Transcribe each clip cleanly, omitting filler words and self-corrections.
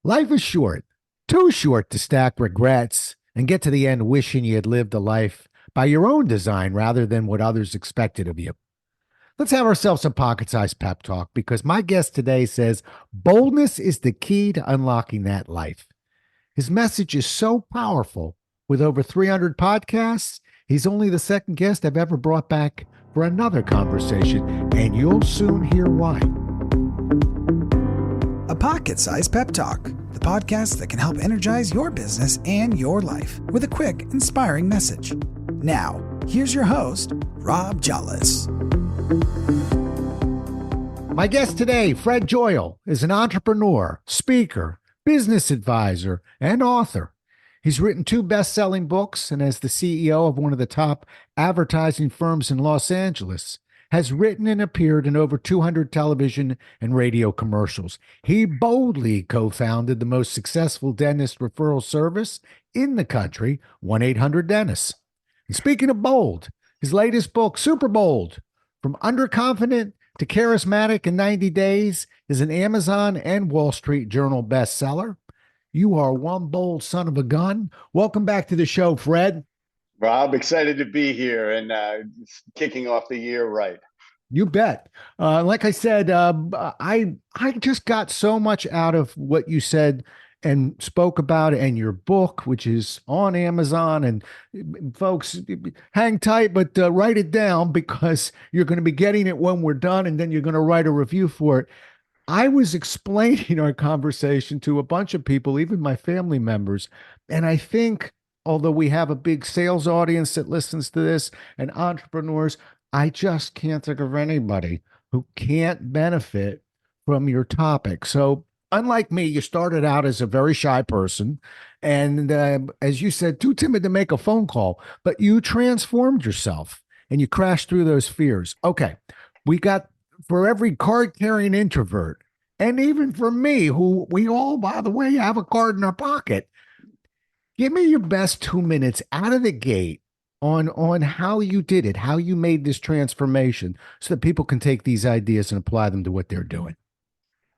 Life is short, too short to stack regrets and get to the end wishing you had lived a life by your own design rather than what others expected of you. Let's have ourselves some pocket sized pep talk because my guest today says boldness is the key to unlocking that life. His message is so powerful. With over 300 podcasts, he's only the second guest I've ever brought back for another conversation, and you'll soon hear why. A Pocket Sized Pep Talk, the podcast that can help energize your business and your life with a quick, inspiring message. Now, here's your host, Rob Jolles. My guest today, Fred Joyal, is an entrepreneur, speaker, business advisor, and author. He's written 2 best-selling books and as the CEO of one of the top advertising firms in Los Angeles, has written and appeared in over 200 television and radio commercials. He boldly co-founded the most successful dentist referral service in the country, 1-800-DENTIST. And speaking of bold, his latest book, Super Bold, From Underconfident to Charismatic in 90 Days, is an Amazon and Wall Street Journal bestseller. You are one bold son of a gun. Welcome back to the show, Fred. Rob, excited to be here and kicking off the year right. You bet. Like I said, I just got so much out of what you said and spoke about and your book, which is on Amazon. And folks, hang tight, but write it down because you're going to be getting it when we're done, and then you're going to write a review for it. I was explaining our conversation to a bunch of people, even my family members, and I think although we have a big sales audience that listens to this and entrepreneurs, I just can't think of anybody who can't benefit from your topic. So, unlike me, you started out as a very shy person. And as you said, too timid to make a phone call, but you transformed yourself and you crashed through those fears. Okay. We got for every card carrying introvert, and even for me, who we all, by the way, have a card in our pocket. Give me your best 2 minutes out of the gate on how you did it, how you made this transformation so that people can take these ideas and apply them to what they're doing.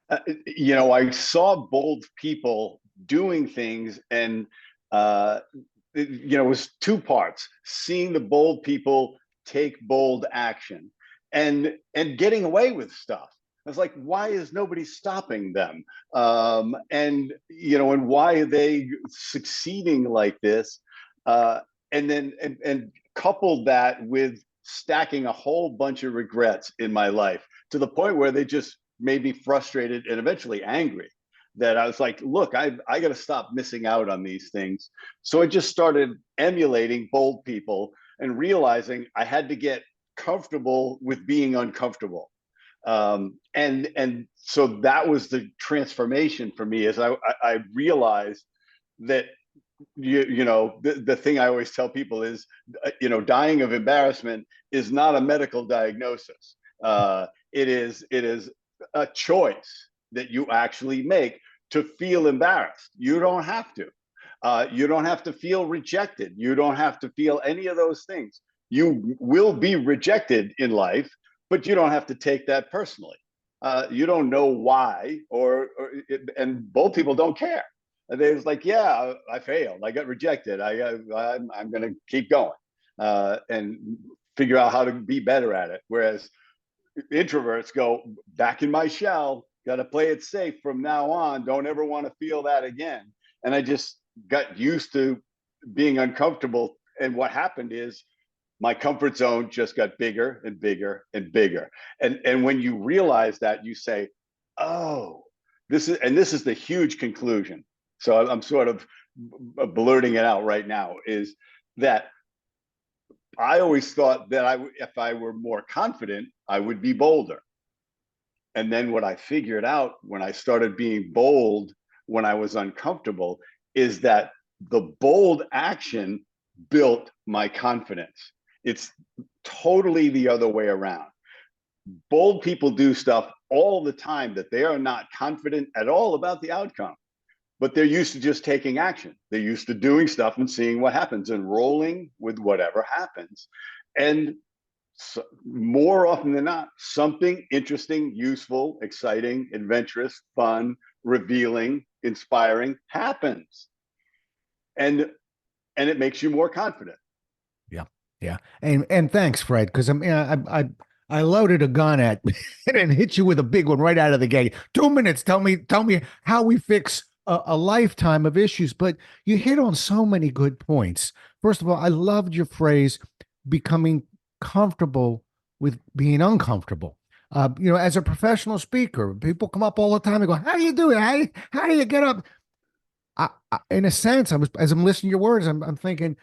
I saw bold people doing things and, it was 2 parts, seeing the bold people take bold action and getting away with stuff. I was like, why is nobody stopping them? And why are they succeeding like this? And then coupled that with stacking a whole bunch of regrets in my life to the point where they just made me frustrated and eventually angry. That I was like, look, I got to stop missing out on these things. So I just started emulating bold people and realizing I had to get comfortable with being uncomfortable. And so that was the transformation for me, as I realized that the thing I always tell people is, dying of embarrassment is not a medical diagnosis. It is a choice that you actually make to feel embarrassed. You don't have to. You don't have to feel rejected. You don't have to feel any of those things. You will be rejected in life, but you don't have to take that personally. You don't know why, and both people don't care. They was like, yeah, I failed. I got rejected. I'm going to keep going and figure out how to be better at it. Whereas introverts go, back in my shell, got to play it safe from now on. Don't ever want to feel that again. And I just got used to being uncomfortable. And what happened is my comfort zone just got bigger and bigger and bigger. And when you realize that, you say, oh, this is the huge conclusion. So I'm sort of blurting it out right now, is that I always thought that if I were more confident, I would be bolder. And then what I figured out when I started being bold, when I was uncomfortable, is that the bold action built my confidence. It's totally the other way around. Bold people do stuff all the time that they are not confident at all about the outcome, but they're used to just taking action. They're used to doing stuff and seeing what happens and rolling with whatever happens. And so, more often than not, something interesting, useful, exciting, adventurous, fun, revealing, inspiring happens. And it makes you more confident. Yeah, yeah, and thanks, Fred, because I loaded a gun at and hit you with a big one right out of the gate. 2 minutes. Tell me how we fix a lifetime of issues. But you hit on so many good points. First of all, I loved your phrase, becoming comfortable with being uncomfortable. As a professional speaker, people come up all the time and go, "How do you do it? How do you get up?" In a sense, as I'm listening to your words, I'm thinking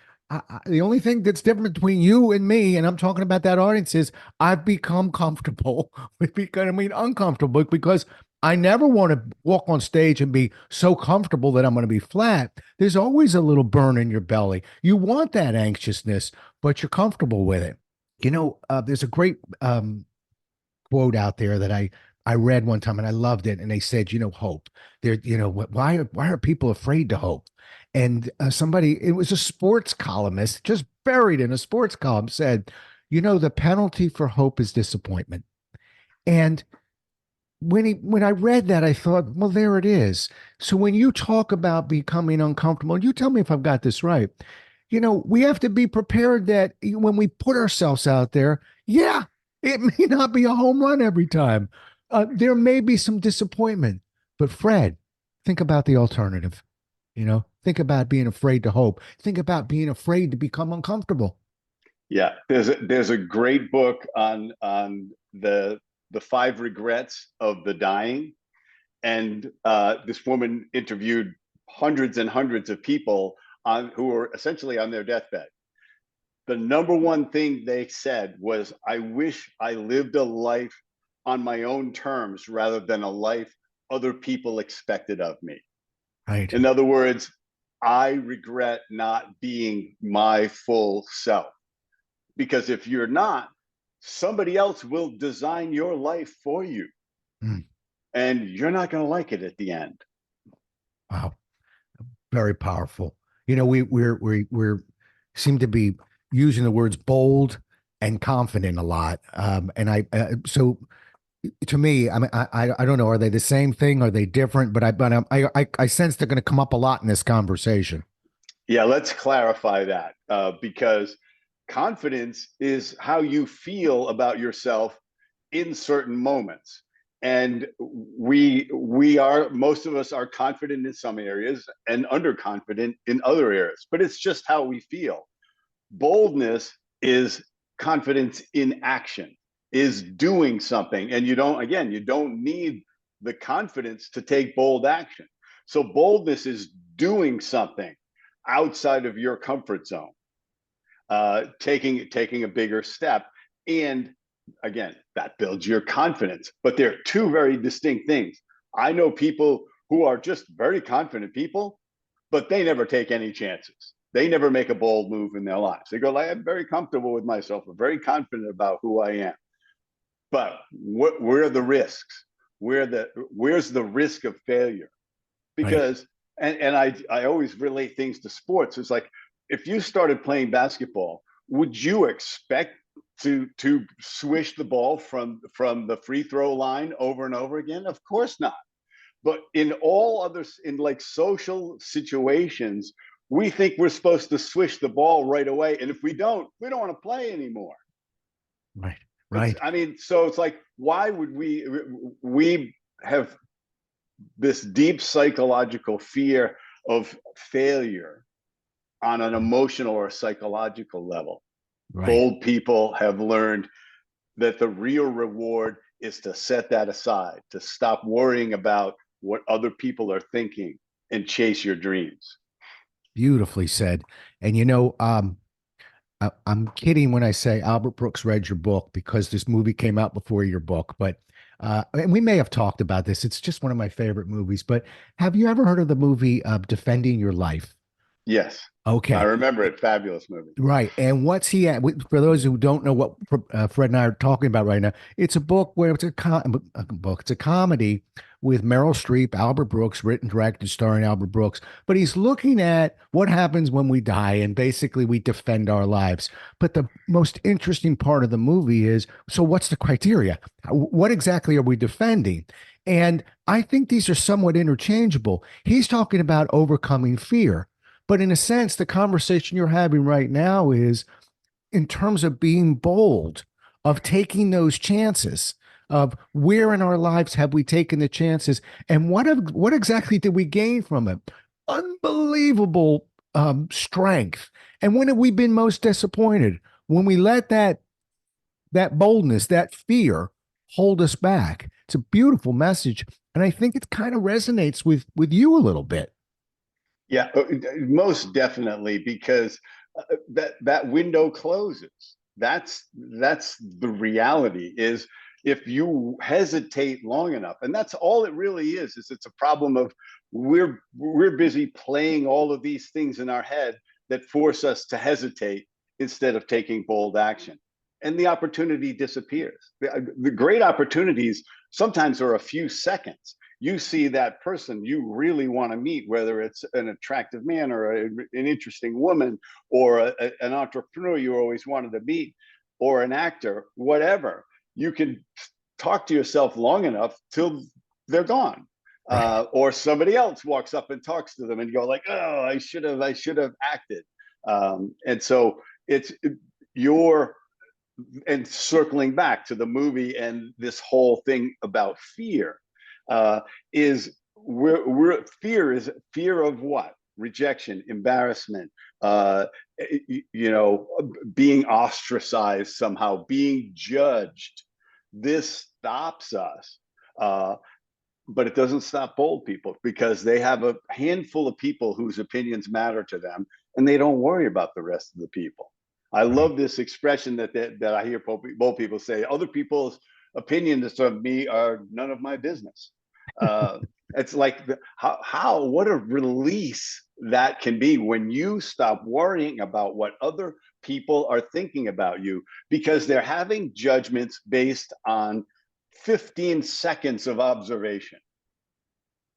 the only thing that's different between you and me, and I'm talking about that audience, is I've become comfortable with becoming uncomfortable because I never want to walk on stage and be so comfortable that I'm going to be flat. There's always a little burn in your belly. You want that anxiousness, but you're comfortable with it. There's a great quote out there that I read one time and I loved it. And they said, hope. Why are people afraid to hope? And it was a sports columnist, just buried in a sports column, said, the penalty for hope is disappointment. And when I read that, I thought, well, there it is. So when you talk about becoming uncomfortable, and you tell me if I've got this right, we have to be prepared that when we put ourselves out there, yeah, it may not be a home run every time. There may be some disappointment, but Fred, think about the alternative. Think about being afraid to hope. Think about being afraid to become uncomfortable. Yeah, there's a great book on the 5 regrets of the dying, and this woman interviewed hundreds and hundreds of people who were essentially on their deathbed. The number one thing they said was, "I wish I lived a life on my own terms rather than a life other people expected of me." Right. In other words, I regret not being my full self, because if you're not, somebody else will design your life for you. Mm. And you're not going to like it at the end. Wow. Very powerful. We're seem to be using the words bold and confident a lot. So to me, I don't know, are they the same thing? Are they different? But I sense they're going to come up a lot in this conversation. Yeah, let's clarify that because confidence is how you feel about yourself in certain moments. And most of us are confident in some areas and underconfident in other areas, but it's just how we feel. Boldness is confidence in action, is doing something. And you don't need the confidence to take bold action. So boldness is doing something outside of your comfort zone, taking a bigger step. And again, that builds your confidence. But they're two very distinct things. I know people who are just very confident people, but they never take any chances. They never make a bold move in their lives. They go, I'm very comfortable with myself. I'm very confident about who I am. But where are the risks? Where's the risk of failure? Because, right. and I always relate things to sports. It's like, if you started playing basketball, would you expect to swish the ball from the free throw line over and over again? Of course not. But in like social situations, we think we're supposed to swish the ball right away. And if we don't want to play anymore. Right. Right. So it's like, why would we have this deep psychological fear of failure on an emotional or psychological level? Right. Bold people have learned that the real reward is to set that aside, to stop worrying about what other people are thinking and chase your dreams. Beautifully said. And I'm kidding when I say Albert Brooks read your book, because this movie came out before your book, but and we may have talked about this. It's just one of my favorite movies. But have you ever heard of the movie Defending Your Life? Yes. Okay. I remember it. Fabulous movie. Right. And what's he at? For those who don't know what Fred and I are talking about right now, it's a book where it's a book. It's a comedy with Meryl Streep, Albert Brooks, written, directed, starring Albert Brooks. But he's looking at what happens when we die, and basically we defend our lives. But the most interesting part of the movie is, so what's the criteria? What exactly are we defending? And I think these are somewhat interchangeable. He's talking about overcoming fear. But in a sense, the conversation you're having right now is in terms of being bold, of taking those chances, of where in our lives have we taken the chances, and what exactly did we gain from it? Unbelievable strength. And when have we been most disappointed? When we let that boldness, that fear hold us back. It's a beautiful message. And I think it kind of resonates with you a little bit. Yeah, most definitely, because that window closes. That's the reality. Is if you hesitate long enough, and that's all it really is. Is it's a problem of we're busy playing all of these things in our head that force us to hesitate instead of taking bold action, and the opportunity disappears. The great opportunities sometimes are a few seconds. You see that person you really want to meet, whether it's an attractive man or an interesting woman, or an entrepreneur you always wanted to meet, or an actor, whatever. You can talk to yourself long enough till they're gone. Right. Or somebody else walks up and talks to them and you go like, oh, I should have acted. And so it's your, and circling back to the movie and this whole thing about fear, is fear is fear of what? Rejection, embarrassment, being ostracized somehow, being judged. This stops us. But it doesn't stop bold people, because they have a handful of people whose opinions matter to them, and they don't worry about the rest of the people. I Right. love this expression that I hear bold people say: other people's opinions of me are none of my business. Uh, it's like what a release that can be when you stop worrying about what other people are thinking about you, because they're having judgments based on 15 seconds of observation.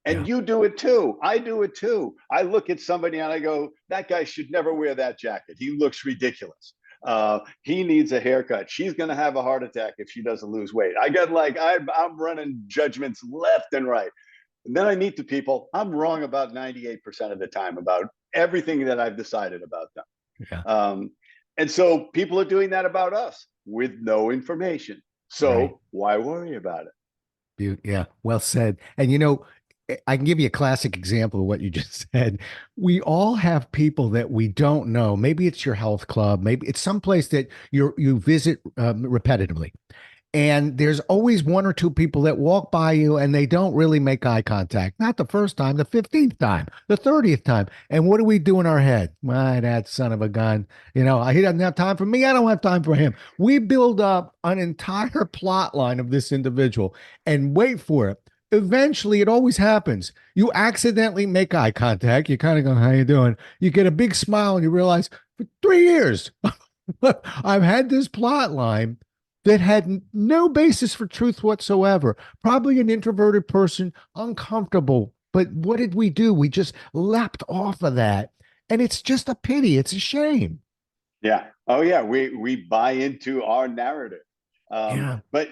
Yeah. And you do it too. I do it too. I look at somebody and I go, that guy should never wear that jacket. He looks ridiculous. He needs a haircut. She's going to have a heart attack if she doesn't lose weight. I'm running judgments left and right. And then I meet the people. I'm wrong about 98% of the time about everything that I've decided about them. Yeah. Um, and so people are doing that about us with no information. Right. So why worry about it? Yeah, well said. And I can give you a classic example of what you just said. We all have people that we don't know. Maybe it's your health club, maybe it's someplace that you visit repetitively. And there's always one or two people that walk by you and they don't really make eye contact. Not the first time, the 15th time, the 30th time. And what do we do in our head? My, that son of a gun. He doesn't have time for me. I don't have time for him. We build up an entire plot line of this individual and wait for it. Eventually, it always happens. You accidentally make eye contact. You kind of go, how you doing? You get a big smile and you realize for 3 years, I've had this plot line that had no basis for truth whatsoever. Probably an introverted person, uncomfortable. But what did we do? We just leapt off of that. And it's just a pity. It's a shame. Yeah. Oh yeah. We buy into our narrative. Yeah. But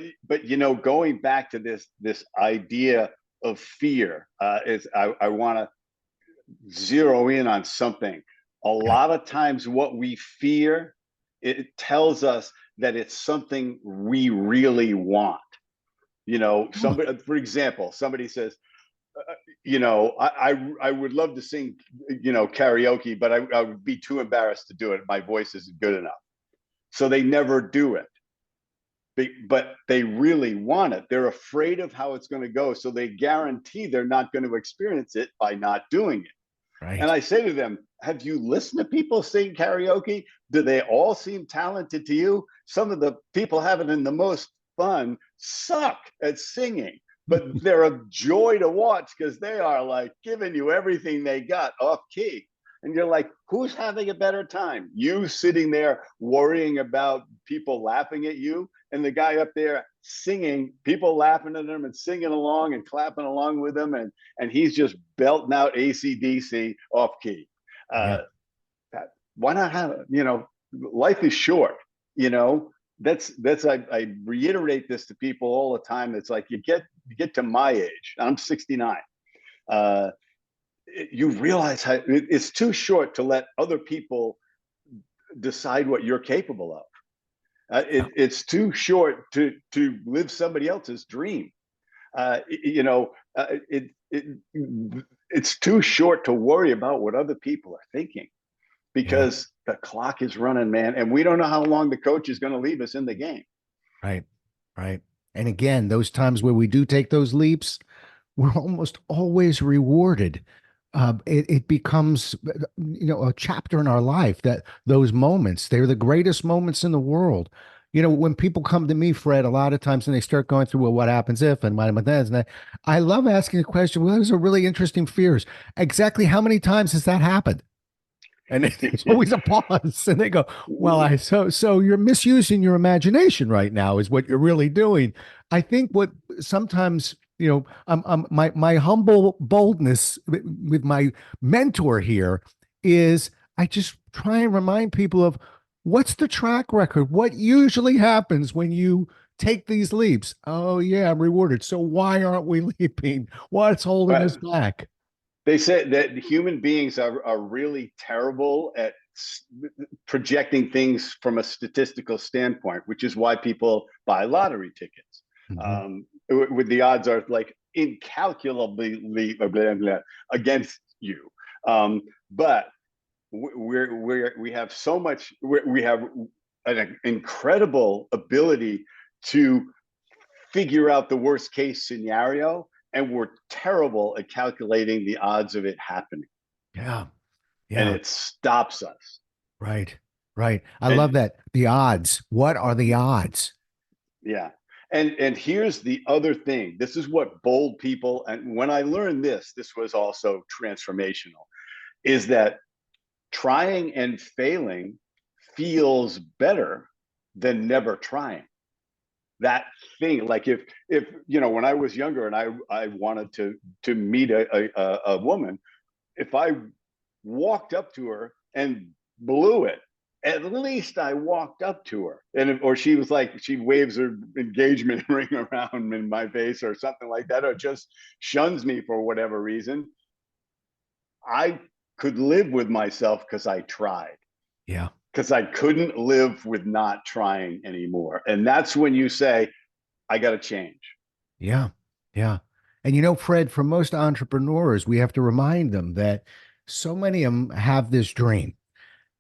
going back to this idea of fear, is I want to zero in on something. A Yeah. lot of times, what we fear, it tells us that it's something we really want. Oh, Somebody, for example, somebody says, I would love to sing, karaoke, but I would be too embarrassed to do it. My voice isn't good enough. So they never do it. But they really want it. They're afraid of how it's going to go. So they guarantee they're not going to experience it by not doing it. And right. I say to them, have you listened to people sing karaoke? Do they all seem talented to you? Some of the people having in the most fun suck at singing, but they're a joy to watch because they are like giving you everything they got off key. And you're like, who's having a better time? You sitting there worrying about people laughing at you, and the guy up there singing, people laughing at him and singing along and clapping along with him, and he's just belting out AC/DC off key. Yeah. Uh, why not have it? Life is short. You know, I reiterate this to people all the time. It's like you get to my age. I'm 69. You realize how it's too short to let other people decide what you're capable of. It's too short to live somebody else's dream. You know, it's too short to worry about what other people are thinking, Yeah. because the clock is running, man, and we don't know how long the coach is going to leave us in the game. Right. Right. And again, those times where we do take those leaps, we're almost always rewarded. It becomes, a chapter in our life, that those moments, they're the greatest moments in the world. When people come to me, Fred, a lot of times and they start going through, well, what happens if, and what happens then, and I love asking the question, well, those are really interesting fears. Exactly how many times has that happened? And it's always a pause, and they go, "Well, so you're misusing your imagination right now, is what you're really doing." I think what sometimes, my humble boldness with my mentor here is I just try and remind people of what's the track record, what usually happens when you take these leaps. Oh yeah, I'm rewarded. So why aren't we leaping? What's holding But us back? they say that human beings are really terrible at projecting things from a statistical standpoint, which is why people buy lottery tickets. Mhm. With the odds are like incalculably against you. But we have so much, we have an incredible ability to figure out the worst case scenario, and we're terrible at calculating the odds of it happening, Yeah, and yeah. it stops us. Right. Right. I love And that. The odds. What are the odds? yeah, and here's the other thing. This is what bold people, and when I learned this was also transformational, is that trying and failing feels better than never trying. That thing, like if when I was younger and I wanted to meet a woman, if I walked up to her and blew it, at least I walked up to her, or she was like, she waves her engagement ring around in my face or something like that, or just shuns me for whatever reason. I could live with myself because I tried, Yeah. because I couldn't live with not trying anymore. And that's when you say, I got to change. Yeah. Yeah. And Fred, for most entrepreneurs, we have to remind them that so many of them have this dream.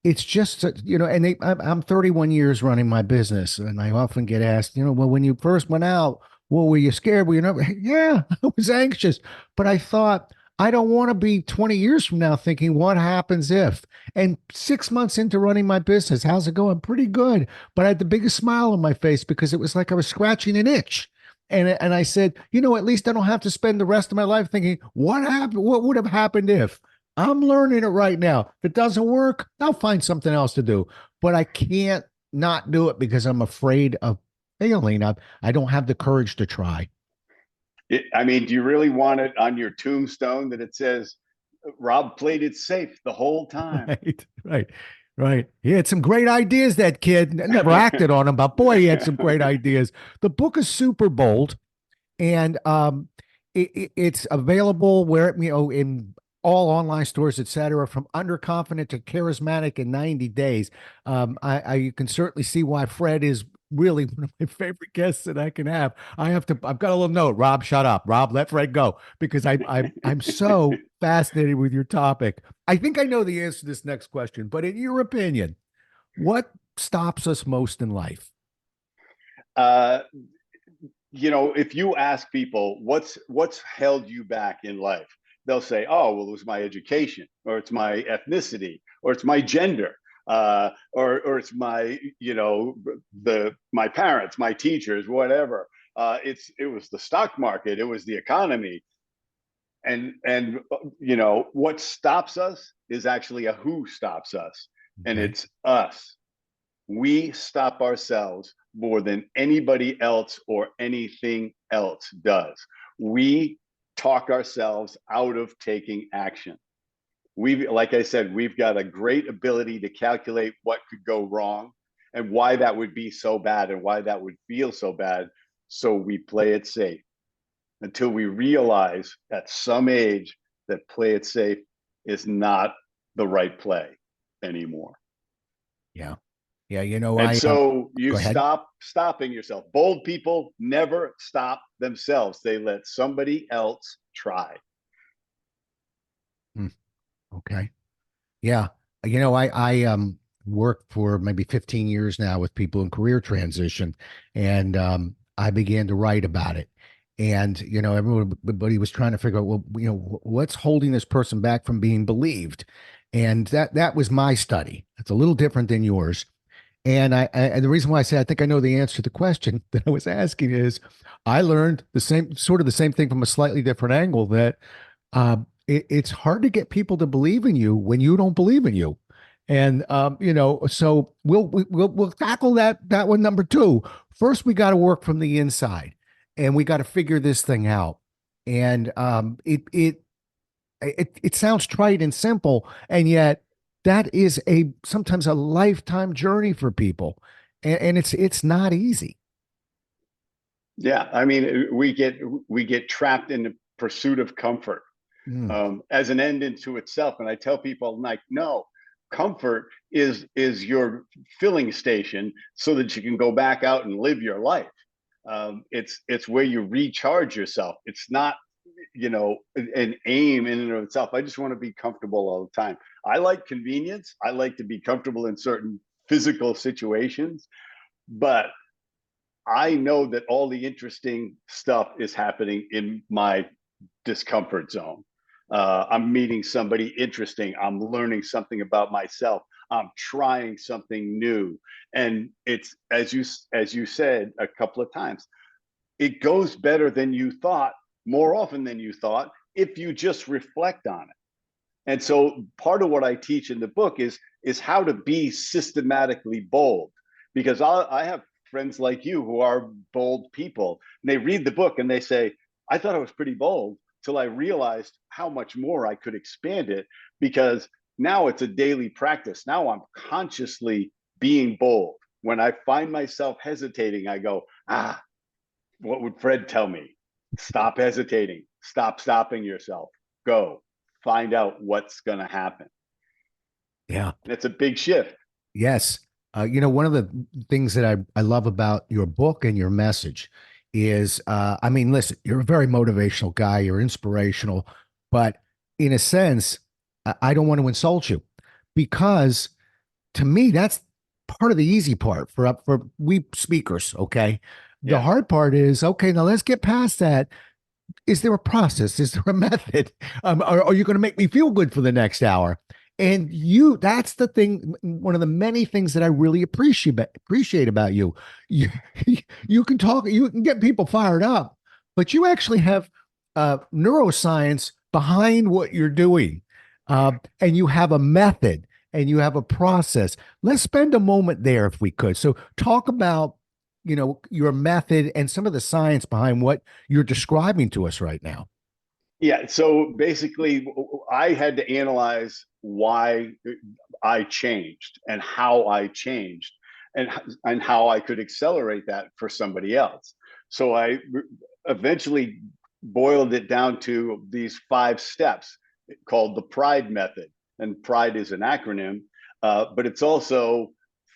It's just, and I'm 31 years running my business, and I often get asked, well, when you first went out, well, were you scared? Were you not? Yeah, I was anxious, but I thought, I don't want to be 20 years from now thinking, what happens if? And 6 months into running my business, how's it going? Pretty good. But I had the biggest smile on my face because it was like I was scratching an itch. And I said, at least I don't have to spend the rest of my life thinking, what happened? What would have happened if? I'm learning it right now. If it doesn't work, I'll find something else to do. But I can't not do it because I'm afraid of failing. I don't have the courage to try. I mean, do you really want it on your tombstone that it says Rob played it safe the whole time? Right, right, right. He had some great ideas, that kid. Never acted on them, but boy, he had some great ideas. The book is super bold, and it's available where in all online stores, etc. From underconfident to charismatic in 90 days. You can certainly see why Fred is really one of my favorite guests that I can have. I've got a little note. Rob, shut up. Rob, let Fred go, because I'm so fascinated with your topic. I think I know the answer to this next question, but in your opinion, what stops us most in life? uh, if you ask people what's held you back in life, they'll say, "Oh, well, it was my education, or it's my ethnicity, or it's my gender, or it's my my parents, my teachers, whatever. It was the stock market, it was the economy." And what stops us is actually a who stops us, and Okay. it's us. We stop ourselves more than anybody else or anything else does. We talk ourselves out of taking action. Like I said, we've got a great ability to calculate what could go wrong, and why that would be so bad and why that would feel so bad. So we play it safe until we realize at some age that play it safe is not the right play anymore. Yeah. Yeah. You know, And so you go ahead. stop stopping yourself. Bold people never stop themselves. They let somebody else try. Hmm. Okay. Yeah. You know, I worked for maybe 15 years now with people in career transition, and I began to write about it. And, you know, everybody was trying to figure out, well, you know, what's holding this person back from being believed? And that was my study. It's a little different than yours. And and the reason why I say I think I know the answer to the question that I was asking is I learned the same sort of the same thing from a slightly different angle, that it's hard to get people to believe in you when you don't believe in you. And you know, so we'll tackle that one number two. First, we got to work from the inside, and we got to figure this thing out. And it sounds trite and simple, and yet that is a sometimes a lifetime journey for people, and it's not easy. Yeah, I mean, we get trapped in the pursuit of comfort Mm, as an end into itself. And I tell people, like, no, comfort is your filling station so that you can go back out and live your life. It's where you recharge yourself. It's not, an aim in and of itself. I just want to be comfortable all the time. I like convenience. I like to be comfortable in certain physical situations, but I know that all the interesting stuff is happening in my discomfort zone. I'm meeting somebody interesting. I'm learning something about myself. I'm trying something new, and it's as you said a couple of times. It goes better than you thought, more often than you thought, if you just reflect on it. And so part of what I teach in the book is how to be systematically bold, because I have friends like you who are bold people, and they read the book and they say, I thought I was pretty bold till I realized how much more I could expand it, because now it's a daily practice. Now I'm consciously being bold. When I find myself hesitating, I go, what would Fred tell me? Stop hesitating. Stop stopping yourself. Go find out what's going to happen. yeah. And it's a big shift. Yes. You know, one of the things that I love about your book and your message is, I mean, listen, you're a very motivational guy, you're inspirational, but in a sense, I don't want to insult you, because to me, that's part of the easy part for we speakers. Okay. The Yeah. hard part is, okay, now let's get past that. Is there a process? Is there a method? Are you going to make me feel good for the next hour? And that's the thing. One of the many things that I really appreciate about you. You, you can talk, you can get people fired up, but you actually have neuroscience behind what you're doing. And you have a method and you have a process. Let's spend a moment there if we could. So talk about, you know, your method and some of the science behind what you're describing to us right now. Yeah. So basically, I had to analyze why I changed and how I changed, and how I could accelerate that for somebody else. So I eventually boiled it down to these 5 steps called the PRIDE method. And PRIDE is an acronym, but it's also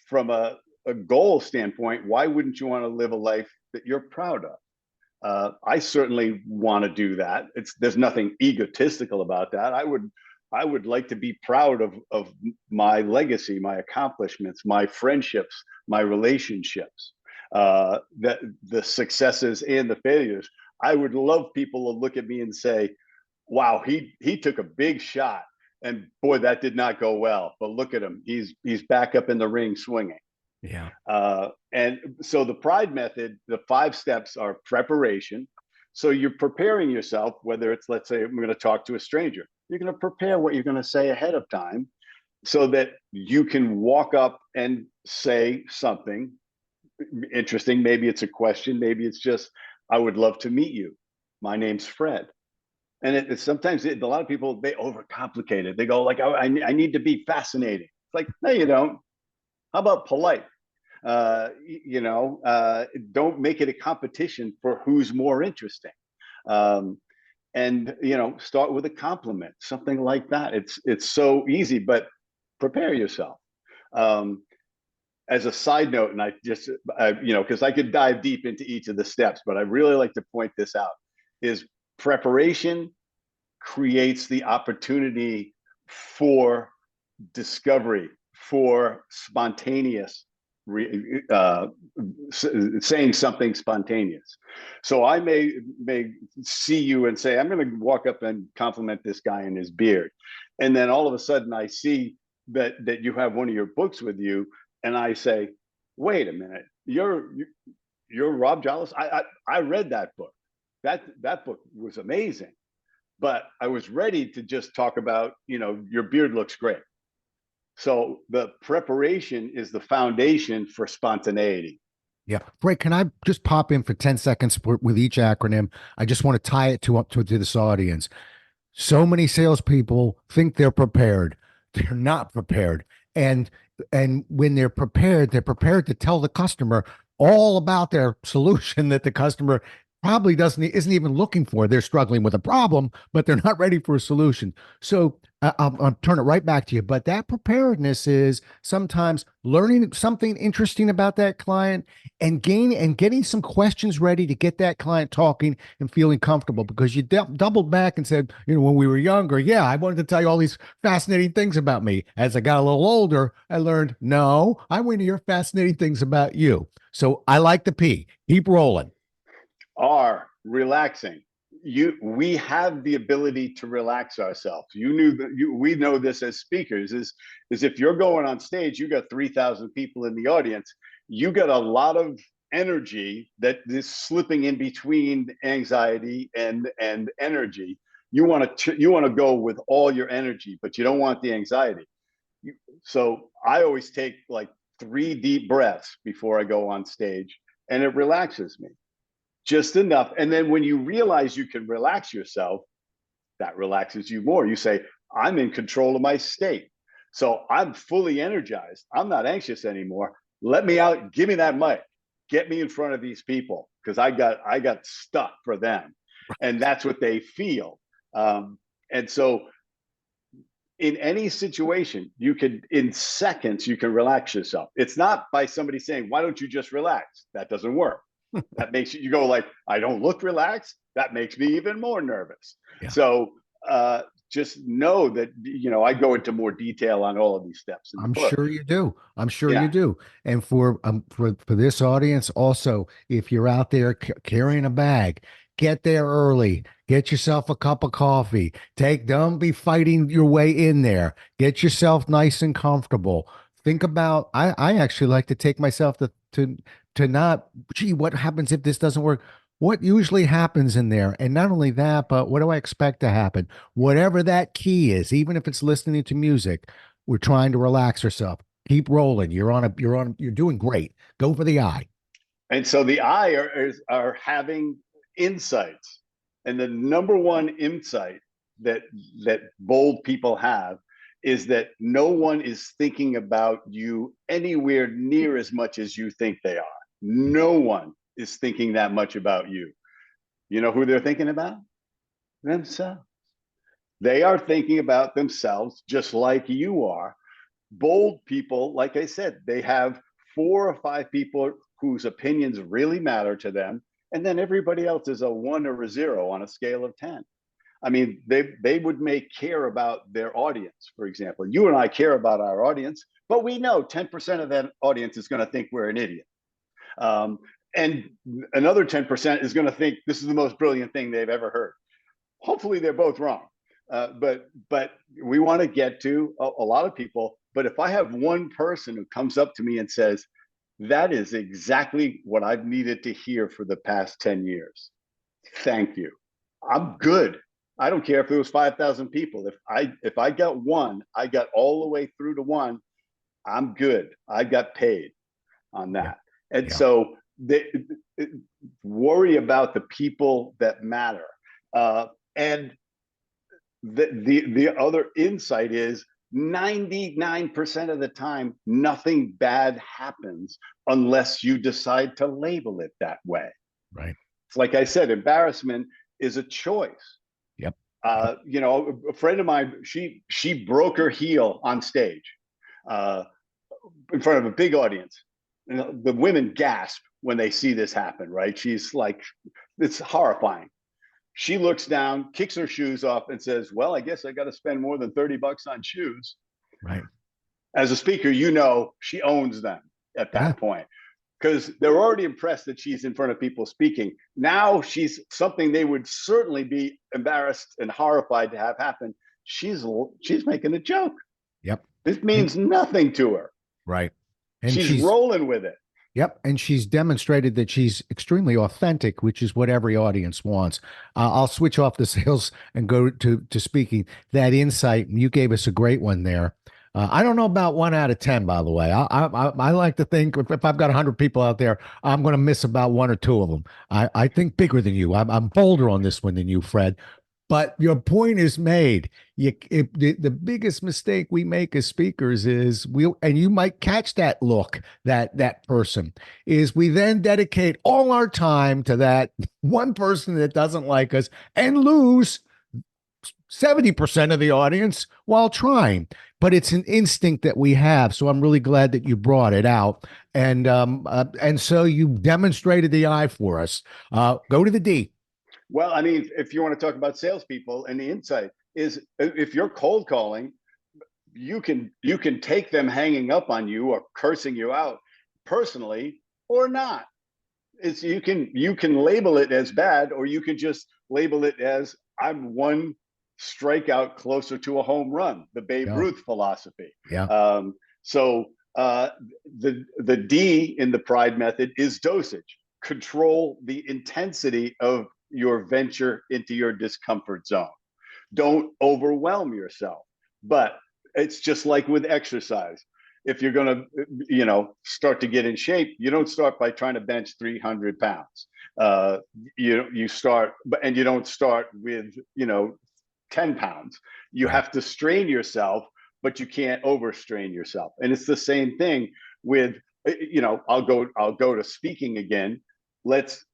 from a goal standpoint. Why wouldn't you want to live a life that you're proud of? I certainly want to do that. There's nothing egotistical about that. I would like to be proud of my legacy, my accomplishments, my friendships, my relationships, that the successes and the failures. I would love people to look at me and say, "Wow, he took a big shot, and boy, that did not go well. But look at him; he's back up in the ring swinging." Yeah. And so the PRIDE method, the 5 steps are preparation. So you're preparing yourself, whether it's, let's say, I'm going to talk to a stranger. You're going to prepare what you're going to say ahead of time so that you can walk up and say something interesting. Maybe it's a question. Maybe it's just, I would love to meet you. My name's Fred. And sometimes a lot of people, they overcomplicate it. They go like, I need to be fascinating. It's like, no, you don't. How about polite? Don't make it a competition for who's more interesting. Um, and start with a compliment, something like that. It's so easy, but prepare yourself. As a side note, and I just because I could dive deep into each of the steps, but I really like to point this out, is preparation creates the opportunity for discovery, for spontaneous saying something spontaneous. So I may see you and say, I'm going to walk up and compliment this guy in his beard, and then all of a sudden I see that you have one of your books with you, and I say, wait a minute, you're Rob Jolles. I read that book. That book was amazing, but I was ready to just talk about, your beard looks great. So the preparation is the foundation for spontaneity. Yeah. Frank, can I just pop in for 10 seconds with each acronym? I just want to tie it to this audience. So many salespeople think they're prepared. They're not prepared. And when they're prepared to tell the customer all about their solution that the customer probably isn't even looking for. They're struggling with a problem, but they're not ready for a solution. So I'll turn it right back to you. But that preparedness is sometimes learning something interesting about that client and getting some questions ready to get that client talking and feeling comfortable, because you doubled back and said, when we were younger, yeah, I wanted to tell you all these fascinating things about me. As I got a little older, I learned, no, I want to hear fascinating things about you. So I like the P. Keep rolling. R, relaxing. We have the ability to relax ourselves. We know this as speakers, is if you're going on stage, you got 3,000 people in the audience, you got a lot of energy that is slipping in between anxiety and energy. You want to go with all your energy, but you don't want the anxiety. So I always take like 3 deep breaths before I go on stage, and it relaxes me just enough. And then when you realize you can relax yourself, that relaxes you more. You say, I'm in control of my state. So I'm fully energized. I'm not anxious anymore. Let me out. Give me that mic. Get me in front of these people, because I got stuff for them. And that's what they feel. And so in any situation, in seconds, you can relax yourself. It's not by somebody saying, why don't you just relax? That doesn't work. That makes you go like, I don't look relaxed. That makes me even more nervous. Yeah. So just know that, I go into more detail on all of these steps in the book. Sure you do. I'm sure you do. And for this audience also, if you're out there carrying a bag, get there early. Get yourself a cup of coffee. Don't be fighting your way in there. Get yourself nice and comfortable. Think about, I actually like to take myself to not, gee, what happens if this doesn't work? What usually happens in there? And not only that, but what do I expect to happen? Whatever that key is, even if it's listening to music, we're trying to relax ourselves. Keep rolling. You're doing great. Go for the I. And so the I are having insights. And the number one insight that bold people have is that no one is thinking about you anywhere near as much as you think they are. No one is thinking that much about you. You know who they're thinking about? Themselves. They are thinking about themselves just like you are. Bold people, like I said, they have 4 or 5 people whose opinions really matter to them. And then everybody else is a 1 or a 0 on a scale of 10. I mean, they would care about their audience. For example, you and I care about our audience, but we know 10% of that audience is going to think we're an idiot. And another 10% is going to think this is the most brilliant thing they've ever heard. Hopefully they're both wrong. But we want to get to a lot of people. But if I have one person who comes up to me and says, that is exactly what I've needed to hear for the past 10 years. Thank you. I'm good. I don't care if it was 5,000 people. If I got one, I got all the way through to one, I'm good. I got paid on that. Yeah. And so worry about the people that matter. And the other insight is 99% of the time, nothing bad happens unless you decide to label it that way. Right. It's like I said, embarrassment is a choice. Yep. A friend of mine, she broke her heel on stage uh, in front of a big audience. And the women gasp when they see this happen, right? She's like, it's horrifying. She looks down, kicks her shoes off, and says, "Well, I guess I got to spend more than $30 on shoes." Right. As a speaker, she owns them at Yeah. that point because they're already impressed that she's in front of people speaking. Now she's something they would certainly be embarrassed and horrified to have happen. She's making a joke. Yep. This means nothing to her. Right. And She's rolling with it. Yep. And she's demonstrated that she's extremely authentic, which is what every audience wants. I'll switch off the sales and go to speaking. That insight, you gave us a great one there. I don't know about 1 out of 10, by the way. I like to think if I've got 100 people out there, I'm going to miss about 1 or 2 of them. I think bigger than you. I'm bolder on this one than you, Fred. But your point is made. The biggest mistake we make as speakers is and you might catch that look, that person, is we then dedicate all our time to that one person that doesn't like us and lose 70% of the audience while trying. But it's an instinct that we have. So I'm really glad that you brought it out. And so you demonstrated the I for us. Go to the D. Well, I mean, if you want to talk about salespeople, and the insight is if you're cold calling, you can take them hanging up on you or cursing you out personally or not. It's you can label it as bad, or you can just label it as I'm one strikeout closer to a home run, the Babe Ruth philosophy. Yeah. The D in the Pride method is dosage. Control the intensity of your venture into your discomfort zone. Don't overwhelm yourself. But it's just like with exercise. If you're going to, start to get in shape, you don't start by trying to bench 300 pounds. You start, and you don't start with, 10 pounds. You have to strain yourself, but you can't overstrain yourself. And it's the same thing with, I'll go to speaking again. Let's,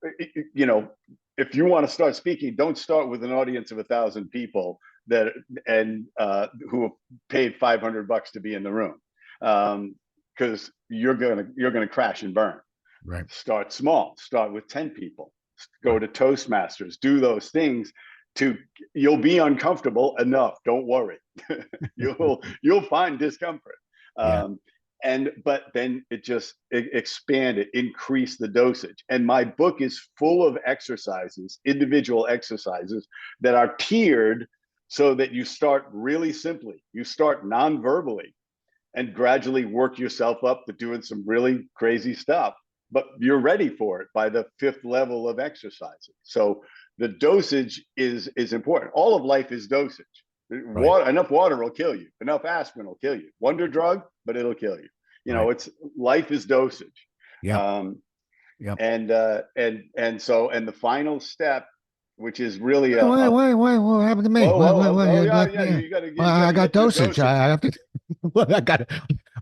if you want to start speaking, don't start with an audience of 1,000 people who have paid $500 to be in the room, because you're gonna crash and burn. Right. Start small. Start with 10 people. Go to Toastmasters. Do those things. You'll be uncomfortable enough. Don't worry. you'll find discomfort. But then it expanded, increase the dosage. And my book is full of exercises, individual exercises that are tiered so that you start really simply. You start non-verbally and gradually work yourself up to doing some really crazy stuff. But you're ready for it by the 5th level of exercising. So the dosage is important. All of life is dosage. Right. Enough water will kill you. Enough aspirin will kill you. Wonder drug, but it'll kill you. It's life is dosage. Yeah. And the final step, which is really wait, what happened to me? You gotta I got dosage. I have to. I got it.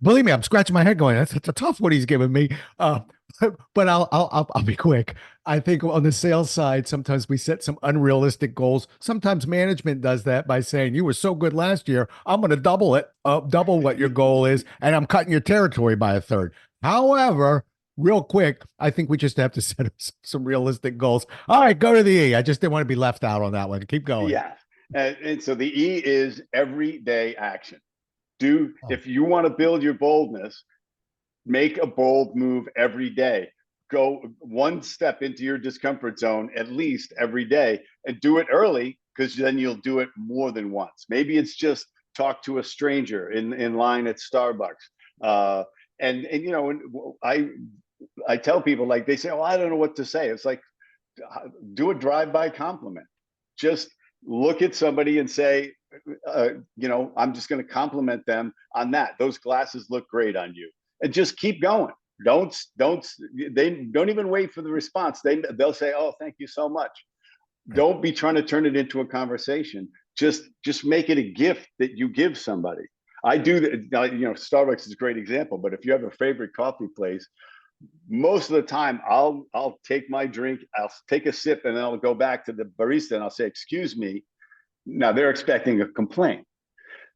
Believe me, I'm scratching my head going, that's a tough what he's giving me. But I'll be quick. I think on the sales side, sometimes we set some unrealistic goals. Sometimes management does that by saying, you were so good last year, I'm going to double it, double what your goal is, and I'm cutting your territory by 1/3. However, real quick, I think we just have to set some realistic goals. All right, go to the E. I just didn't want to be left out on that one. Keep going. Yeah. And so the E is everyday action. If you want to build your boldness, make a bold move every day. Go one step into your discomfort zone at least every day, and do it early, because then you'll do it more than once. Maybe it's just talk to a stranger in line at Starbucks. I tell people, like, they say, "Oh, I don't know what to say." It's like, do a drive-by compliment. Just look at somebody and say, I'm just going to compliment them on that. Those glasses look great on you, and just keep going. They don't even wait for the response. They'll say, "Oh, thank you so much." Don't be trying to turn it into a conversation. Just make it a gift that you give somebody. I do that. Starbucks is a great example, but if you have a favorite coffee place, most of the time I'll take my drink, I'll take a sip, and then I'll go back to the barista and I'll say, "Excuse me." Now they're expecting a complaint.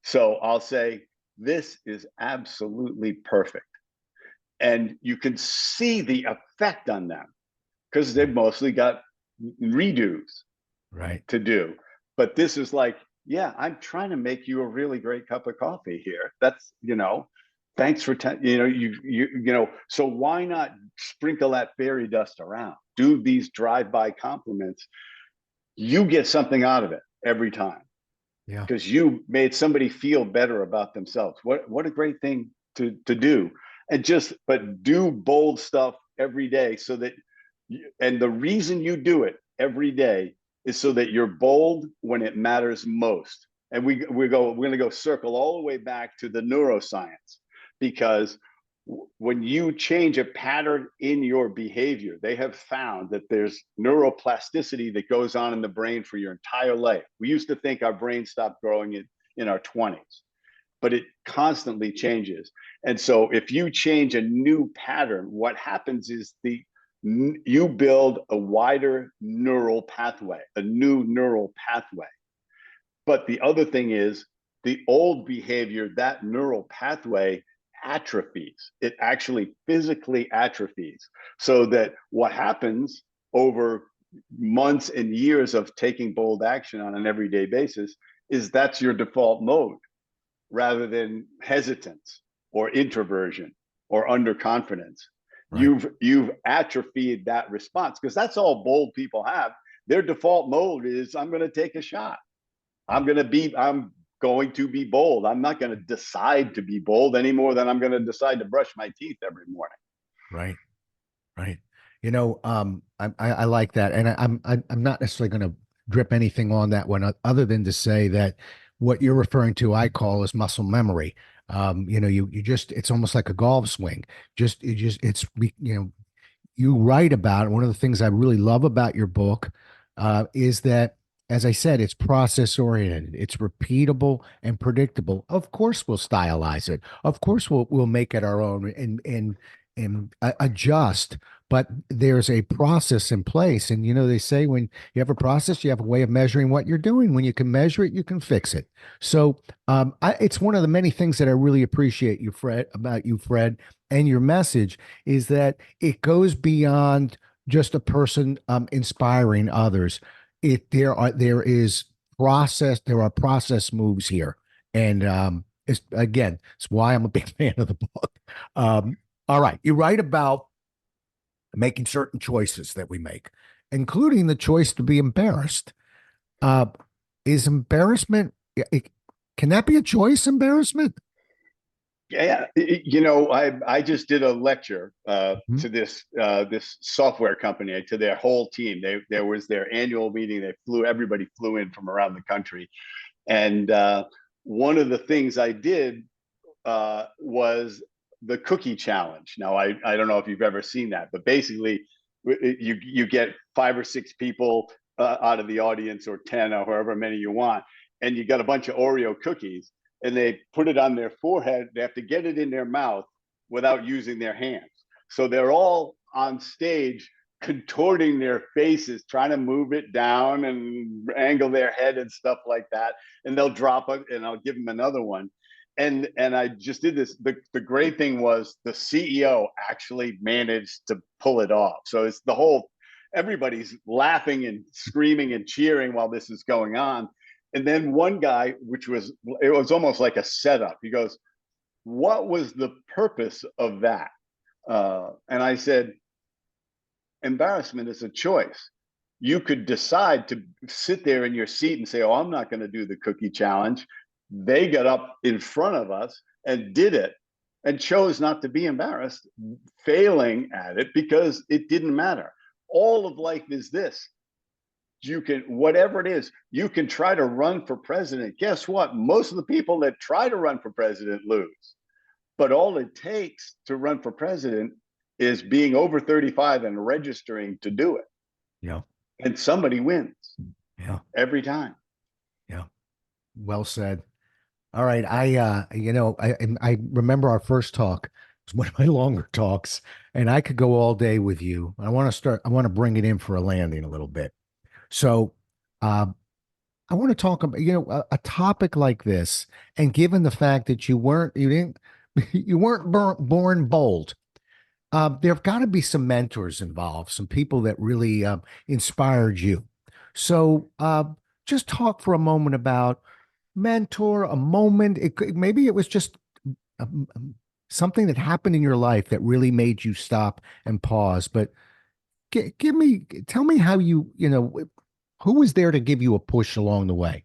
So I'll say, "This is absolutely perfect." And you can see the effect on them because they've mostly got redos Right. to do. But this is like, yeah, I'm trying to make you a really great cup of coffee here. That's, thanks for, so why not sprinkle that fairy dust around? Do these drive-by compliments. You get something out of it every time. Yeah. Because you made somebody feel better about themselves. What a great thing to do. But do bold stuff every day so that, and the reason you do it every day is so that you're bold when it matters most. And we're going to go circle all the way back to the neuroscience, because when you change a pattern in your behavior, they have found that there's neuroplasticity that goes on in the brain for your entire life. We used to think our brain stopped growing in our 20s, but it constantly changes. And so if you change a new pattern, what happens is you build a wider neural pathway, a new neural pathway. But the other thing is the old behavior, that neural pathway atrophies. It actually physically atrophies. So that what happens over months and years of taking bold action on an everyday basis is that's your default mode, rather than hesitance or introversion or underconfidence. Right. You've atrophied that response, because that's all bold people have. Their default mode is, I'm going to take a shot. I'm going to be bold. I'm not going to decide to be bold any more than I'm going to decide to brush my teeth every morning. Right. Right. I like that, and I'm not necessarily going to drip anything on that one, other than to say that what you're referring to, I call as muscle memory. You just, it's almost like a golf swing. You write about it. One of the things I really love about your book is that, as I said, it's process oriented, it's repeatable and predictable. Of course, we'll stylize it. Of course, we'll make it our own and adjust. But there's a process in place, and they say when you have a process, you have a way of measuring what you're doing. When you can measure it, you can fix it. So it's one of the many things that I really appreciate about you, Fred, and your message is that it goes beyond just a person inspiring others. There are process moves here, and it's why I'm a big fan of the book. All right, you write about making certain choices that we make, including the choice to be embarrassed. Uh, is embarrassment, can that be a choice, embarrassment? Yeah, I just did a lecture Mhm. to this software company, to their whole team. There was their annual meeting. Everybody flew in from around the country, and one of the things I did was the cookie challenge. Now, I don't know if you've ever seen that, but basically, you get 5 or 6 people out of the audience, or 10, or however many you want, and you got a bunch of Oreo cookies, and they put it on their forehead. They have to get it in their mouth without using their hands. So they're all on stage contorting their faces, trying to move it down and angle their head and stuff like that. And they'll drop it, and I'll give them another one. And I just did this. The great thing was the CEO actually managed to pull it off. So it's everybody's laughing and screaming and cheering while this is going on. And then one guy, it was almost like a setup. He goes, "What was the purpose of that?" And I said, "Embarrassment is a choice. You could decide to sit there in your seat and say, 'Oh, I'm not going to do the cookie challenge.' They got up in front of us and did it, and chose not to be embarrassed, failing at it, because it didn't matter. All of life is this. Whatever it is, you can try to run for president. Guess what? Most of the people that try to run for president lose. But all it takes to run for president is being over 35 and registering to do it. Yeah. And somebody wins Yeah. every time." Yeah. Well said. All right. I remember our first talk. It was one of my longer talks, and I could go all day with you. I want to bring it in for a landing a little bit. So, uh, I want to talk about, a topic like this, and given the fact that you didn't, you weren't born bold. There have got to be some mentors involved, some people that really inspired you. So, just talk for a moment about mentor, a moment. Maybe it was just something that happened in your life that really made you stop and pause. But tell me how who was there to give you a push along the way?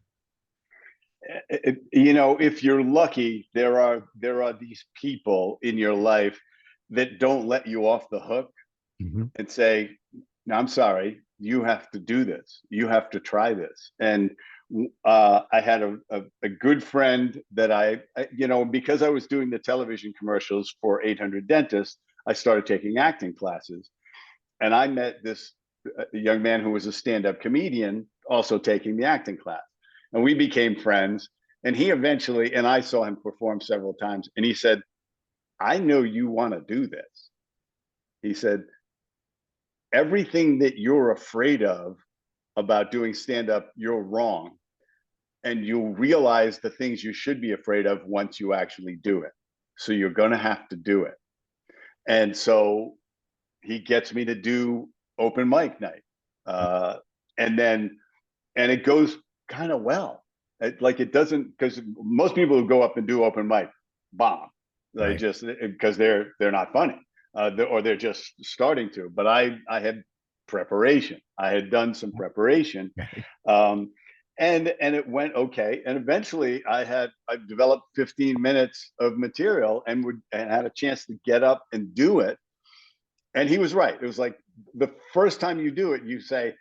If you're lucky, there are these people in your life that don't let you off the hook Mhm. and say, "No, I'm sorry, you have to do this. You have to try this." And I had a good friend that because I was doing the television commercials for 800 Dentists, I started taking acting classes, and I met this young man who was a stand-up comedian, also taking the acting class, and we became friends. And he eventually, and I saw him perform several times, and he said, "I know you want to do this." He said, "Everything that you're afraid of about doing stand up, you're wrong. And you'll realize the things you should be afraid of once you actually do it. So you're going to have to do it." And so he gets me to do open mic night. Uh, and then, and it goes kind of well. It doesn't, because most people who go up and do open mic bomb. They Right. just, because they're not funny, or they're just starting to. But I had preparation. I had done some preparation, Okay. um, and it went okay. And eventually, I developed 15 minutes of material and had a chance to get up and do it. And he was right. It was like the first time you do it, you say,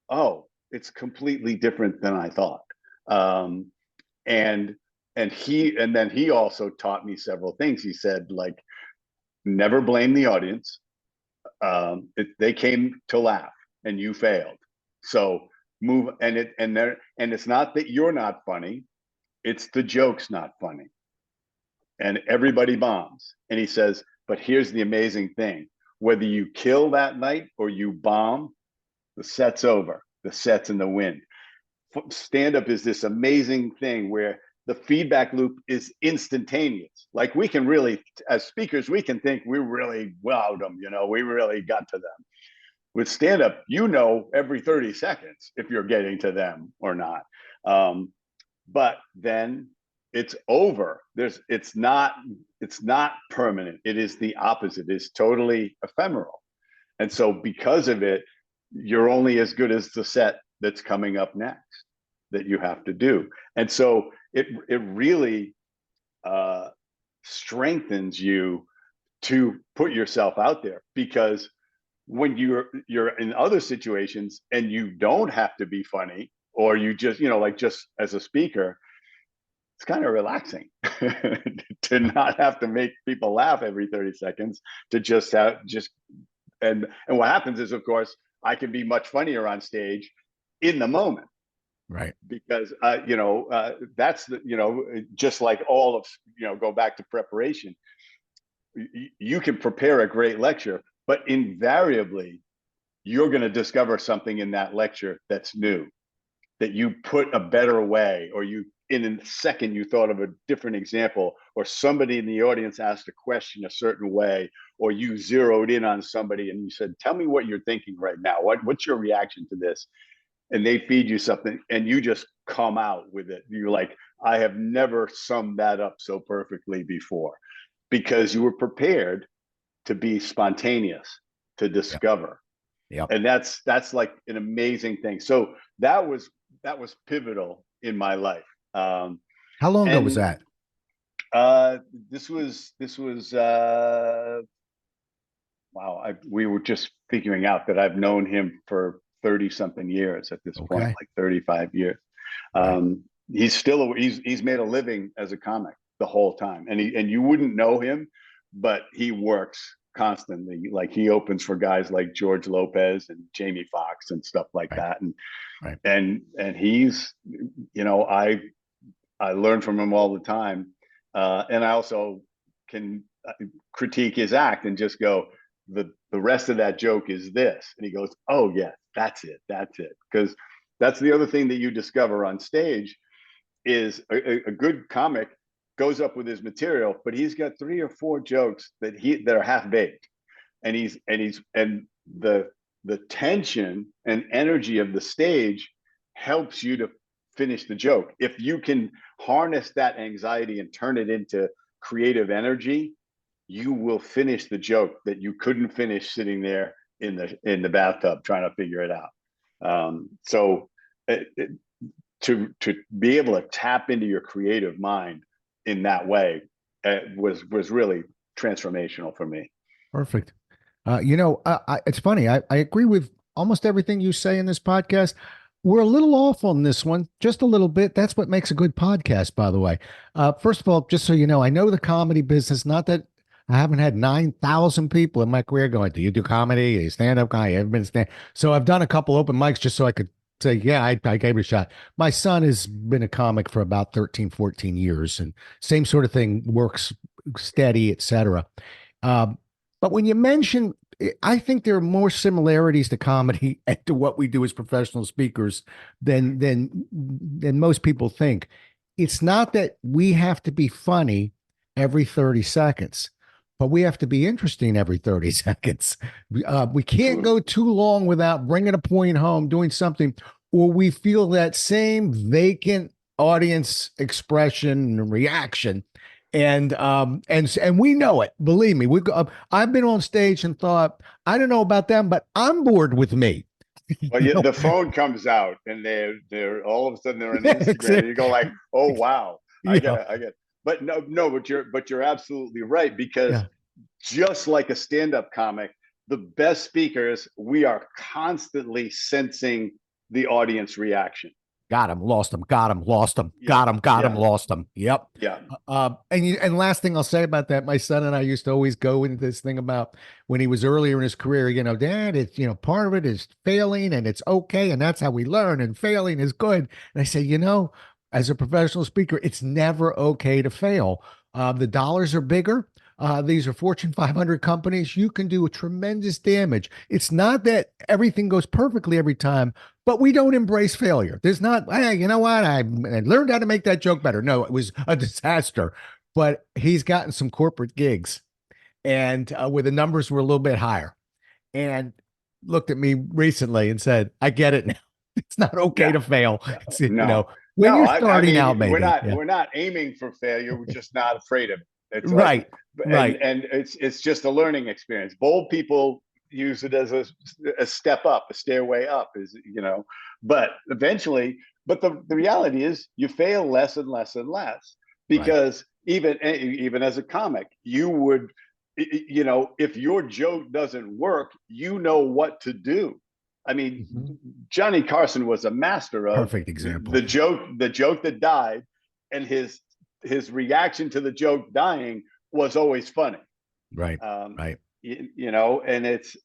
"Oh, it's completely different than I thought." Um, and and then he also taught me several things. He said, like, never blame the audience. They came to laugh, and you failed. So move. And it's not that you're not funny; it's the joke's not funny, and everybody bombs. And he says, but here's the amazing thing: whether you kill that night or you bomb, the set's over. The set's in the wind. Stand up is this amazing thing where the feedback loop is instantaneous. Like, we can really, as speakers, we can think we really wowed them, we really got to them. With stand up, every 30 seconds if you're getting to them or not. But then it's over. It's not permanent. It is the opposite. It's totally ephemeral. And so because of it, you're only as good as the set that's coming up next that you have to do. And so it really strengthens you to put yourself out there, because when you're in other situations and you don't have to be funny, or you just, like, just as a speaker, it's kind of relaxing to not have to make people laugh every 30 seconds, to just and what happens is, of course, I can be much funnier on stage in the moment, Right. because that's just like all of, go back to preparation. You can prepare a great lecture, but invariably you're going to discover something in that lecture that's new, that you put a better way, or you, in a second, you thought of a different example, or somebody in the audience asked a question a certain way, or you zeroed in on somebody and you said, "Tell me what you're thinking right now. What's your reaction to this?" And they feed you something, and you just come out with it. You're like, "I have never summed that up so perfectly before," because you were prepared to be spontaneous, to Yep. discover. Yep. And that's like an amazing thing. So that was pivotal in my life. How long ago was And that? uh, this was wow. We were just figuring out that I've known him for 30 something years at this point, Okay. like 35 years. Right. He's made a living as a comic the whole time, and you wouldn't know him, but he works constantly. Like, he opens for guys like George Lopez and Jamie Foxx and stuff like Right. that, Right. and he's, I I learn from him all the time. And I also can critique his act and just go, the rest of that joke is this. And he goes, oh, yeah, that's it. That's it. Because that's the other thing that you discover on stage is a good comic goes up with his material, but he's got 3 or 4 jokes that are half baked, and the tension and energy of the stage helps you to finish the joke. If you can harness that anxiety and turn it into creative energy, you will finish the joke that you couldn't finish sitting there in the bathtub trying to figure it out. So to be able to tap into your creative mind in that way was really transformational for me. Perfect. It's funny. I agree with almost everything you say in this podcast. We're a little off on this one, just a little bit. That's what makes a good podcast, by the way. First of all, just so you know, I know the comedy business, not that I haven't had 9,000 people in my career going, do you do comedy? Are you stand-up guy? You ever been stand? So I've done a couple open mics just so I could say, yeah, I gave it a shot. My son has been a comic for about 13, 14 years, and same sort of thing, works steady, etc. Um, but when you mention, I think there are more similarities to comedy and to what we do as professional speakers than most people think. It's not that we have to be funny every 30 seconds, but we have to be interesting every 30 seconds. We can't go too long without bringing a point home, doing something, or we feel that same vacant audience expression and reaction. And we know it. Believe me, I've been on stage and thought, I don't know about them, but I'm bored with me. Well, the phone comes out and they're all of a sudden they're on Instagram. And you go like, oh wow, I get Yeah, it, I get it. But no, but you're absolutely right, because yeah. just like a stand-up comic, the best speakers, we are constantly sensing the audience reaction. Got him, lost him, got him, lost him, Yeah, got him, yeah, lost him. Yep. yeah. And last thing I'll say about that, my son and I used to always go into this thing about when he was earlier in his career, Dad, it's, part of it is failing and it's okay. And that's how we learn, and failing is good. And I say, as a professional speaker, it's never okay to fail. The dollars are bigger. These are Fortune 500 companies. You can do a tremendous damage. It's not that everything goes perfectly every time, but we don't embrace failure. There's not, hey, you know what? I learned how to make that joke better. No, it was a disaster. But he's gotten some corporate gigs, and where the numbers were a little bit higher, and looked at me recently and said, I get it now. It's not okay Yeah, to fail. yeah. It's, No, when no. you're I starting out, mean, we're maybe. not Yeah. we're not aiming for failure. We're just not afraid of it. It's like, Right. and Right. and it's just a learning experience. Bold people use it as a step up, a stairway up, But eventually, but the reality is, you fail less and less and less, Right. because even as a comic, you would, if your joke doesn't work, you know what to do. I mean, Mhm. Johnny Carson was a master of Perfect example. the joke that died, and his reaction to the joke dying was always funny. Right. Um, Right. and it's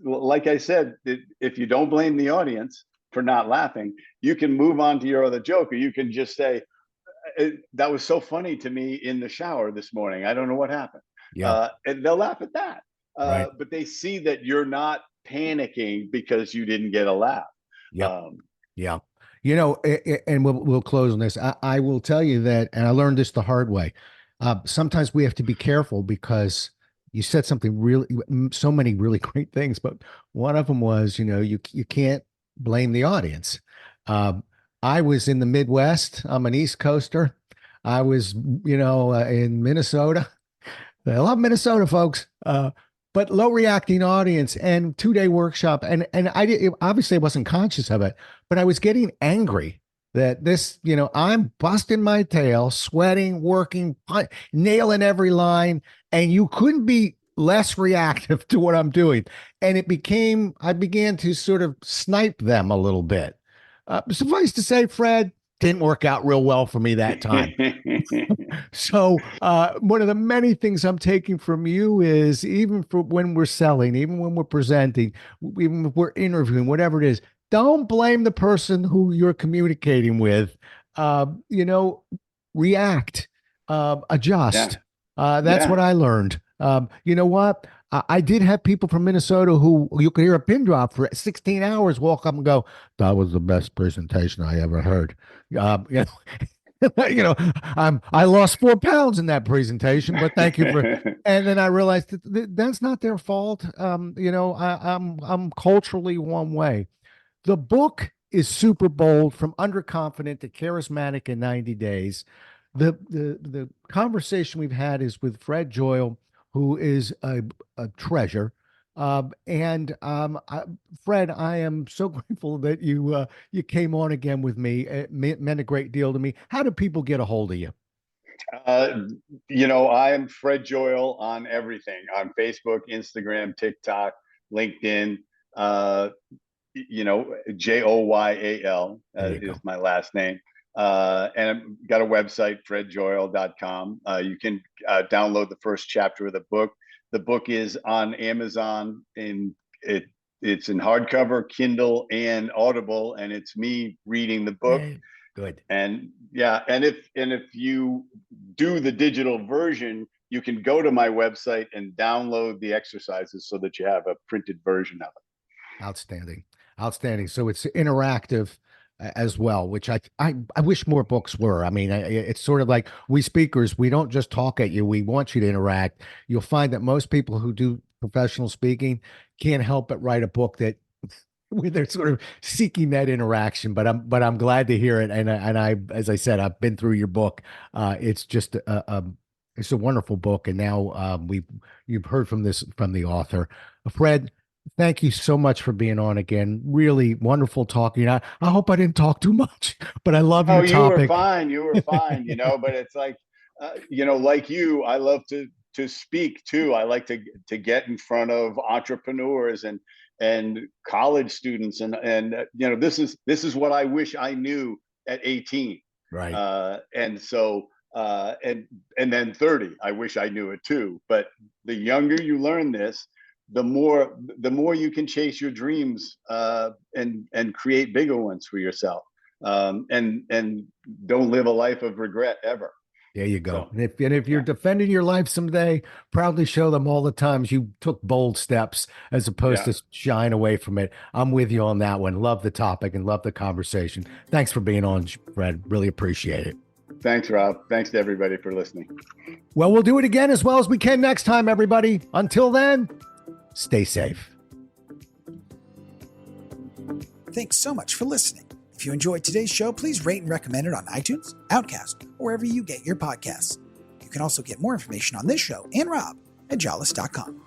like I said, if you don't blame the audience for not laughing, you can move on to your other joke, or you can just say, that was so funny to me in the shower this morning. I don't know what happened. Yeah. And they'll laugh at that. Right. But they see that you're not panicking because you didn't get a laugh. Yep. Um, Yeah. And we'll close on this. I will tell you that, and I learned this the hard way. Sometimes we have to be careful, because you said something really, so many really great things, but one of them was, you can't blame the audience. Um, I was in the Midwest. I'm an East Coaster. I was, in Minnesota. I love Minnesota, folks. But low reacting audience and 2-day workshop, and obviously I wasn't conscious of it, but I was getting angry that this, I'm busting my tail, sweating, working, nailing every line, and you couldn't be less reactive to what I'm doing. And I began to sort of snipe them a little bit. Suffice to say, Fred, didn't work out real well for me that time. So, one of the many things I'm taking from you is, even for when we're selling, even when we're presenting, even if we're interviewing, whatever it is, don't blame the person who you're communicating with. You know, react, Yeah. adjust. That's what Yeah. I learned. You know what? I did have people from Minnesota who you could hear a pin drop for 16 hours walk up and go, "That was the best presentation I ever heard." You know, I lost 4 pounds in that presentation, but thank you for. And then I realized that's not their fault. I'm culturally one way. The book is super bold, from underconfident to charismatic in 90 days. The conversation we've had is with Fred Joyle, who is a treasure. Fred, I am so grateful that you came on again with me. It meant a great deal to me. How do people get a hold of you? Uh, I am Fred Joyle on everything, on Facebook, Instagram, TikTok, LinkedIn. Uh, Joyal There you is go. my last name. And I've got a website, fredjoyle.com. You can download the first chapter of the book. The book is on Amazon, it's in hardcover, Kindle, and Audible, and it's me reading the book. Yay. Good. And yeah, and if you do the digital version, you can go to my website and download the exercises so that you have a printed version of it. Outstanding. Outstanding. So it's interactive as well, which I wish more books were. I mean, it's sort of like we speakers, we don't just talk at you, we want you to interact. You'll find that most people who do professional speaking can't help but write a book that where they're sort of seeking that interaction. But I'm glad to hear it. And I, as I said, I've been through your book. It's just it's a wonderful book. And now you've heard from the author, Fred. Thank you so much for being on again. Really wonderful talking. I hope I didn't talk too much, but I love Oh, your you were topic. fine. You were fine. But it's like, like you, I love to speak too. I like to get in front of entrepreneurs and college students, and this is what I wish I knew at 18. Right. And so and then 30, I wish I knew it too. But the younger you learn this, the more you can chase your dreams, and create bigger ones for yourself, and don't live a life of regret ever. There you go. So And if you're yeah, defending your life someday, proudly show them all the times you took bold steps as opposed yeah. to shying away from it. I'm with you on that one. Love the topic and love the conversation. Thanks for being on, Fred. Really appreciate it. Thanks, Rob. Thanks to everybody for listening. Well, we'll do it again as well as we can next time, everybody. Until then, stay safe. Thanks so much for listening. If you enjoyed today's show, please rate and recommend it on iTunes, Outcast, or wherever you get your podcasts. You can also get more information on this show and Rob at jollis.com.